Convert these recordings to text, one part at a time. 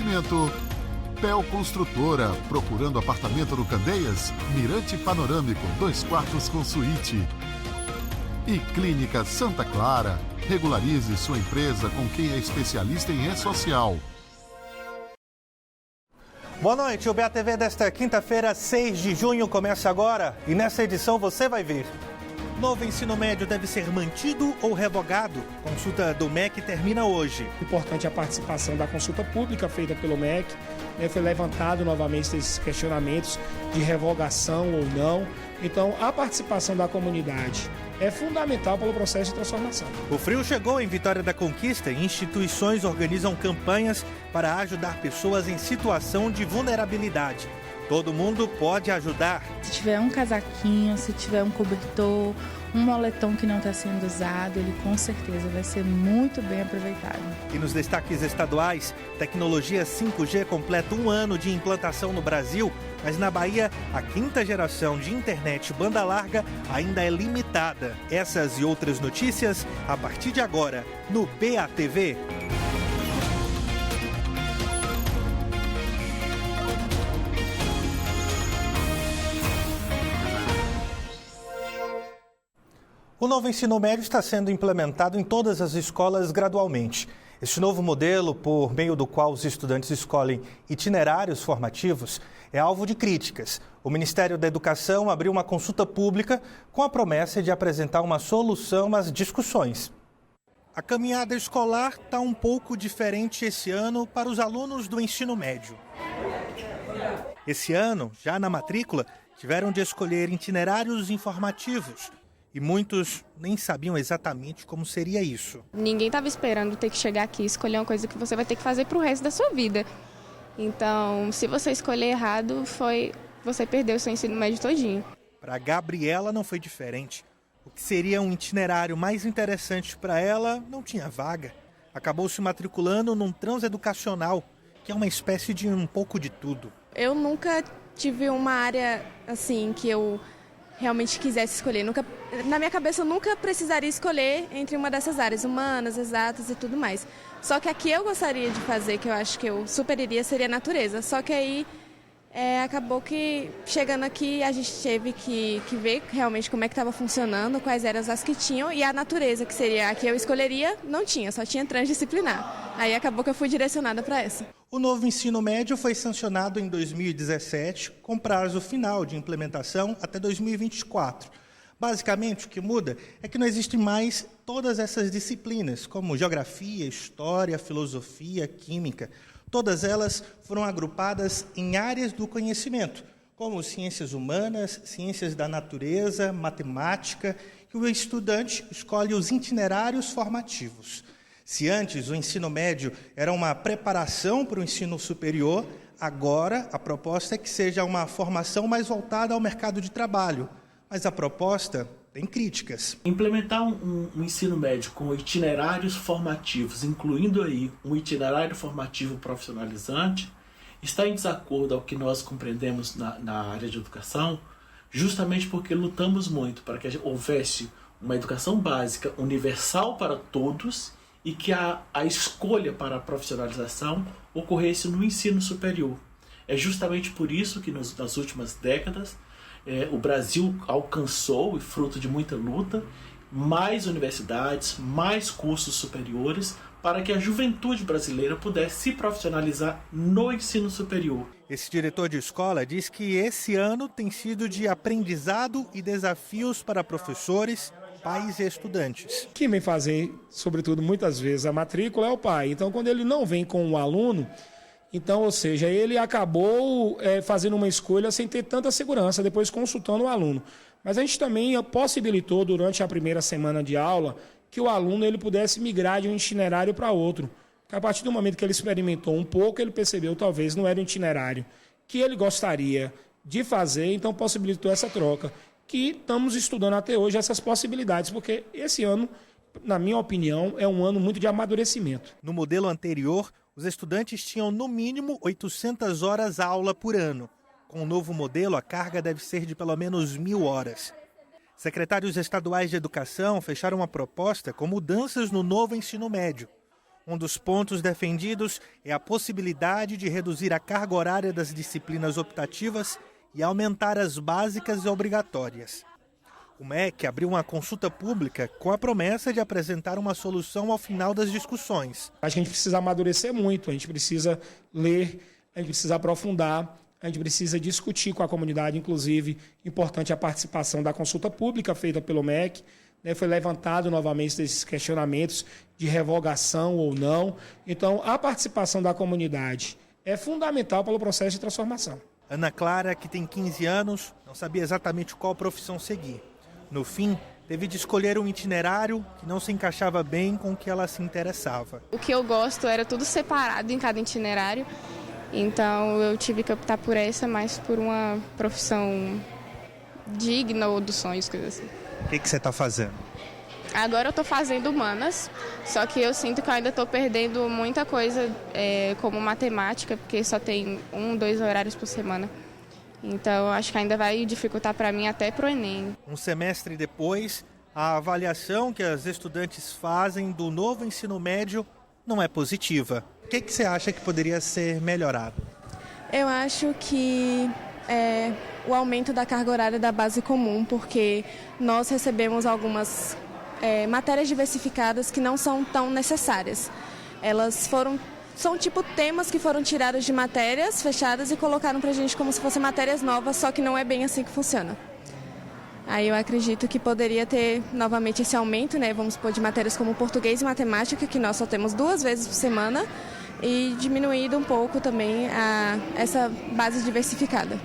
Oferecimento Pel Construtora, procurando apartamento no Candeias? Mirante panorâmico, 2 quartos com suíte. E Clínica Santa Clara, regularize sua empresa com quem é especialista em E-Social. Boa noite, o BATV desta quinta-feira, 6 de junho, começa agora e nessa edição você vai ver. Novo ensino médio deve ser mantido ou revogado? Consulta do MEC termina hoje. Importante a participação da consulta pública feita pelo MEC. Foi levantado novamente esses questionamentos de revogação ou não. Então, a participação da comunidade é fundamental para o processo de transformação. O frio chegou em Vitória da Conquista e instituições organizam campanhas para ajudar pessoas em situação de vulnerabilidade. Todo mundo pode ajudar. Se tiver um casaquinho, se tiver um cobertor, um moletom que não está sendo usado, ele com certeza vai ser muito bem aproveitado. E nos destaques estaduais, tecnologia 5G completa 1 ano de implantação no Brasil, mas na Bahia, a 5ª geração de internet banda larga ainda é limitada. Essas e outras notícias, a partir de agora, no BATV. O novo ensino médio está sendo implementado em todas as escolas gradualmente. Este novo modelo, por meio do qual os estudantes escolhem itinerários formativos, é alvo de críticas. O Ministério da Educação abriu uma consulta pública com a promessa de apresentar uma solução às discussões. A caminhada escolar está um pouco diferente esse ano para os alunos do ensino médio. Esse ano, já na matrícula, tiveram de escolher itinerários informativos. E muitos nem sabiam exatamente como seria isso. Ninguém estava esperando ter que chegar aqui e escolher uma coisa que você vai ter que fazer para o resto da sua vida. Então, se você escolher errado, você perdeu o seu ensino médio todinho. Para a Gabriela não foi diferente. O que seria um itinerário mais interessante para ela não tinha vaga. Acabou se matriculando num transeducacional, que é uma espécie de um pouco de tudo. Eu nunca tive uma área assim que eu realmente quisesse escolher. Na minha cabeça eu nunca precisaria escolher entre uma dessas áreas, humanas, exatas e tudo mais. Só que a que eu gostaria de fazer, que eu acho que eu super iria, seria natureza. Só que aí acabou que chegando aqui a gente teve que ver realmente como é que estava funcionando, quais eram as que tinham, e a natureza, que seria a que eu escolheria, não tinha, só tinha transdisciplinar. Aí acabou que eu fui direcionada para essa. O novo ensino médio foi sancionado em 2017, com prazo final de implementação até 2024. Basicamente, o que muda é que não existem mais todas essas disciplinas, como geografia, história, filosofia, química. Todas elas foram agrupadas em áreas do conhecimento, como ciências humanas, ciências da natureza, matemática, e o estudante escolhe os itinerários formativos. Se antes o ensino médio era uma preparação para o ensino superior, agora a proposta é que seja uma formação mais voltada ao mercado de trabalho. Mas a proposta tem críticas. Implementar um ensino médio com itinerários formativos, incluindo aí um itinerário formativo profissionalizante, está em desacordo ao que nós compreendemos na área de educação, justamente porque lutamos muito para que houvesse uma educação básica universal para todos e que a escolha para a profissionalização ocorresse no ensino superior. É justamente por isso que nas últimas décadas o Brasil alcançou, e fruto de muita luta, mais universidades, mais cursos superiores, para que a juventude brasileira pudesse se profissionalizar no ensino superior. Esse diretor de escola diz que esse ano tem sido de aprendizado e desafios para professores, pais e estudantes. Quem vem fazer, sobretudo muitas vezes, a matrícula é o pai. Então, quando ele não vem com o aluno, então, ou seja, ele acabou fazendo uma escolha sem ter tanta segurança, depois consultando o aluno. Mas a gente também possibilitou, durante a primeira semana de aula, que o aluno ele pudesse migrar de um itinerário para outro. Porque a partir do momento que ele experimentou um pouco, ele percebeu talvez não era um itinerário que ele gostaria de fazer, então possibilitou essa troca. Que estamos estudando até hoje essas possibilidades, porque esse ano, na minha opinião, é um ano muito de amadurecimento. No modelo anterior, os estudantes tinham no mínimo 800 horas aula por ano. Com o novo modelo, a carga deve ser de pelo menos 1.000 horas. Secretários estaduais de educação fecharam uma proposta com mudanças no novo ensino médio. Um dos pontos defendidos é a possibilidade de reduzir a carga horária das disciplinas optativas e aumentar as básicas e obrigatórias. O MEC abriu uma consulta pública com a promessa de apresentar uma solução ao final das discussões. Acho que a gente precisa amadurecer muito, a gente precisa ler, a gente precisa aprofundar, a gente precisa discutir com a comunidade, inclusive, importante a participação da consulta pública feita pelo MEC. Foi levantado novamente esses questionamentos de revogação ou não. Então, a participação da comunidade é fundamental para o processo de transformação. Ana Clara, que tem 15 anos, não sabia exatamente qual profissão seguir. No fim, teve de escolher um itinerário que não se encaixava bem com o que ela se interessava. O que eu gosto era tudo separado em cada itinerário, então eu tive que optar por essa, mas por uma profissão digna ou dos sonhos, coisas assim. O que você está fazendo? Agora eu estou fazendo humanas, só que eu sinto que eu ainda estou perdendo muita coisa, como matemática, porque só tem 2 horários por semana. Então, acho que ainda vai dificultar para mim até para o Enem. Um semestre depois, a avaliação que as estudantes fazem do novo ensino médio não é positiva. O que você acha que poderia ser melhorado? Eu acho que o aumento da carga horária da base comum, porque nós recebemos algumas matérias diversificadas que não são tão necessárias. Elas são tipo temas que foram tirados de matérias fechadas e colocaram pra gente como se fossem matérias novas, só que não é bem assim que funciona. Aí eu acredito que poderia ter novamente esse aumento, vamos supor, de matérias como português e matemática, que nós só temos 2 vezes por semana, e diminuído um pouco também essa base diversificada.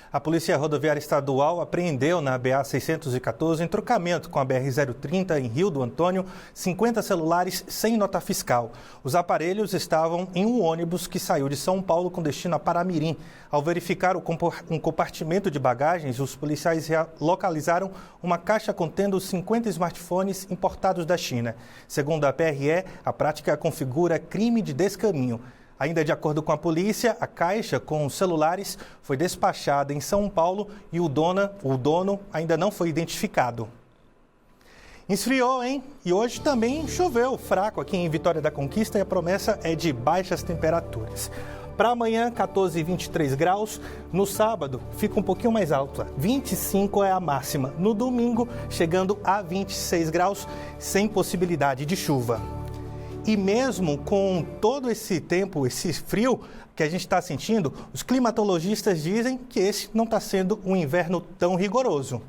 A Polícia Rodoviária Estadual apreendeu na BA-614, em trocamento com a BR-030 em Rio do Antônio, 50 celulares sem nota fiscal. Os aparelhos estavam em um ônibus que saiu de São Paulo com destino a Paramirim. Ao verificar um compartimento de bagagens, os policiais localizaram uma caixa contendo 50 smartphones importados da China. Segundo a PRE, a prática configura crime de descaminho. Ainda de acordo com a polícia, a caixa com os celulares foi despachada em São Paulo e o dono ainda não foi identificado. Esfriou, hein? E hoje também choveu fraco aqui em Vitória da Conquista e a promessa é de baixas temperaturas. Para amanhã, 14 e 23 graus. No sábado, fica um pouquinho mais alta. 25 é a máxima. No domingo, chegando a 26 graus, sem possibilidade de chuva. E mesmo com todo esse tempo, esse frio que a gente está sentindo, os climatologistas dizem que esse não está sendo um inverno tão rigoroso.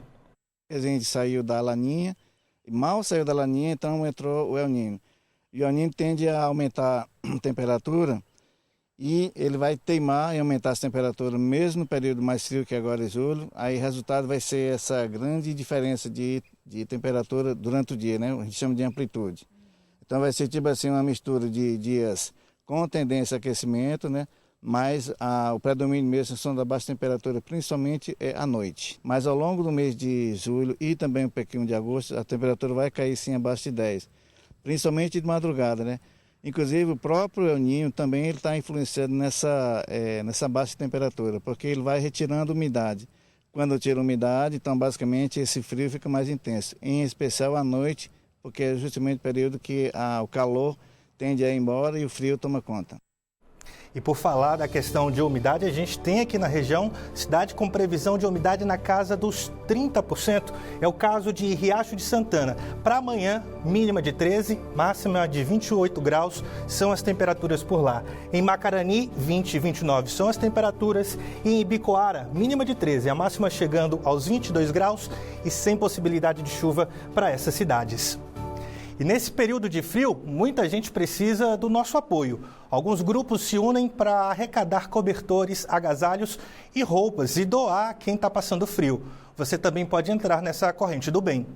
A gente saiu da Laninha, mal saiu da Laninha, então entrou o El Niño. E o El Niño tende a aumentar a temperatura e ele vai teimar em aumentar as temperaturas mesmo no período mais frio que agora é julho. Aí o resultado vai ser essa grande diferença de temperatura durante o dia, né? A gente chama de amplitude. Então vai ser tipo assim uma mistura de dias com tendência a aquecimento, né? Mas o predomínio mesmo são da baixa temperatura, principalmente à noite. Mas ao longo do mês de julho e também um pouquinho de agosto, a temperatura vai cair sim abaixo de 10, principalmente de madrugada, né? Inclusive o próprio El Niño também está influenciando nessa baixa temperatura, porque ele vai retirando umidade. Quando tira umidade, então basicamente esse frio fica mais intenso, em especial à noite, porque é justamente o período que o calor tende a ir embora e o frio toma conta. E por falar da questão de umidade, a gente tem aqui na região cidade com previsão de umidade na casa dos 30%. É o caso de Riacho de Santana. Para amanhã, mínima de 13, máxima de 28 graus são as temperaturas por lá. Em Macarani, 20 e 29 são as temperaturas. E em Ibicoara, mínima de 13, a máxima chegando aos 22 graus e sem possibilidade de chuva para essas cidades. E nesse período de frio, muita gente precisa do nosso apoio. Alguns grupos se unem para arrecadar cobertores, agasalhos e roupas e doar a quem está passando frio. Você também pode entrar nessa corrente do bem.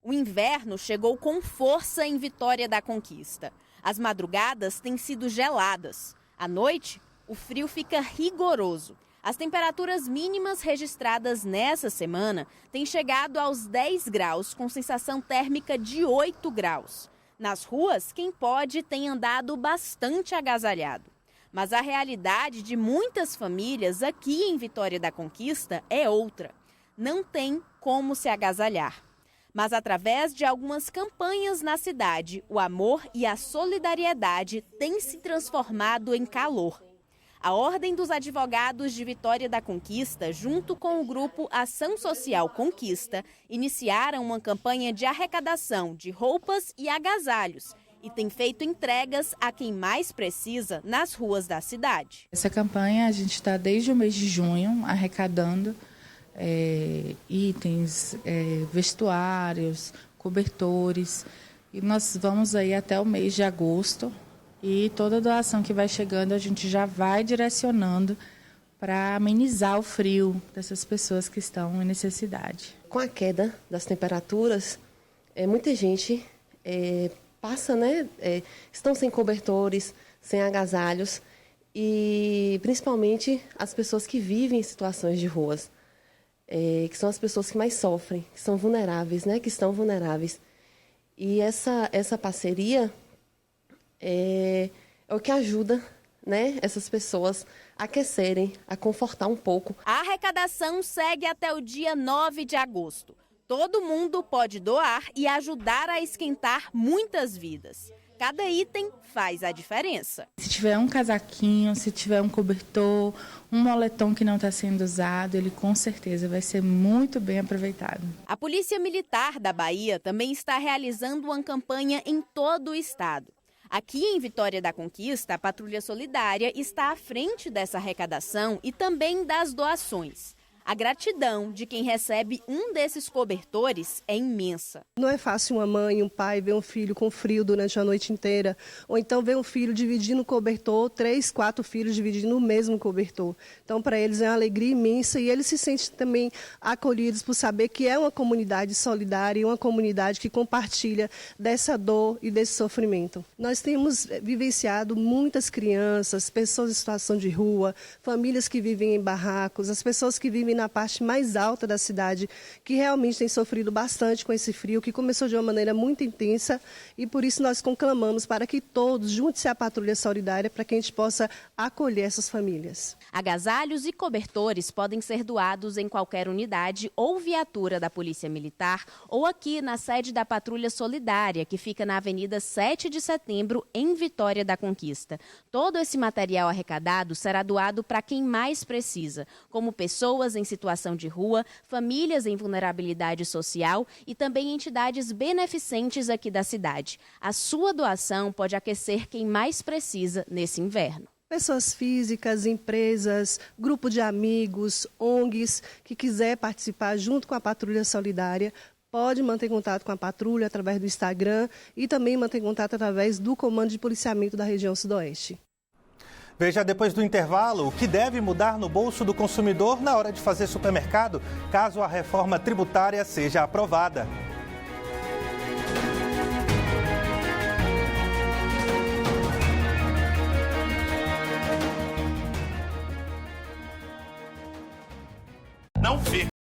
O inverno chegou com força em Vitória da Conquista. As madrugadas têm sido geladas. À noite, o frio fica rigoroso. As temperaturas mínimas registradas nessa semana têm chegado aos 10 graus, com sensação térmica de 8 graus. Nas ruas, quem pode tem andado bastante agasalhado. Mas a realidade de muitas famílias aqui em Vitória da Conquista é outra. Não tem como se agasalhar. Mas através de algumas campanhas na cidade, o amor e a solidariedade têm se transformado em calor. A Ordem dos Advogados de Vitória da Conquista, junto com o grupo Ação Social Conquista, iniciaram uma campanha de arrecadação de roupas e agasalhos e tem feito entregas a quem mais precisa nas ruas da cidade. Essa campanha a gente está desde o mês de junho arrecadando itens, vestuários, cobertores, e nós vamos aí até o mês de agosto. E toda doação que vai chegando, a gente já vai direcionando para amenizar o frio dessas pessoas que estão em necessidade. Com a queda das temperaturas, muita gente passa, estão sem cobertores, sem agasalhos, e principalmente as pessoas que vivem em situações de ruas, que são as pessoas que mais sofrem, que são vulneráveis, que estão vulneráveis. E essa parceria é o que ajuda, essas pessoas a aquecerem, a confortar um pouco. A arrecadação segue até o dia 9 de agosto. Todo mundo pode doar e ajudar a esquentar muitas vidas. Cada item faz a diferença. Se tiver um casaquinho, se tiver um cobertor, um moletom que não está sendo usado, ele com certeza vai ser muito bem aproveitado. A Polícia Militar da Bahia também está realizando uma campanha em todo o estado. Aqui em Vitória da Conquista, a Patrulha Solidária está à frente dessa arrecadação e também das doações. A gratidão de quem recebe um desses cobertores é imensa. Não é fácil uma mãe e um pai ver um filho com frio durante a noite inteira, ou então ver um filho dividindo o cobertor, 3, 4 filhos dividindo o mesmo cobertor. Então, para eles é uma alegria imensa e eles se sentem também acolhidos por saber que é uma comunidade solidária e uma comunidade que compartilha dessa dor e desse sofrimento. Nós temos vivenciado muitas crianças, pessoas em situação de rua, famílias que vivem em barracos, as pessoas que vivem na parte mais alta da cidade, que realmente tem sofrido bastante com esse frio, que começou de uma maneira muito intensa, e por isso nós conclamamos para que todos juntem-se à Patrulha Solidária para que a gente possa acolher essas famílias. Agasalhos e cobertores podem ser doados em qualquer unidade ou viatura da Polícia Militar ou aqui na sede da Patrulha Solidária, que fica na Avenida 7 de Setembro, em Vitória da Conquista. Todo esse material arrecadado será doado para quem mais precisa, como pessoas em situação de rua, famílias em vulnerabilidade social e também entidades beneficentes aqui da cidade. A sua doação pode aquecer quem mais precisa nesse inverno. Pessoas físicas, empresas, grupo de amigos, ONGs, que quiser participar junto com a Patrulha Solidária, pode manter contato com a patrulha através do Instagram e também manter contato através do Comando de Policiamento da região Sudoeste. Veja depois do intervalo o que deve mudar no bolso do consumidor na hora de fazer supermercado, caso a reforma tributária seja aprovada. Não perca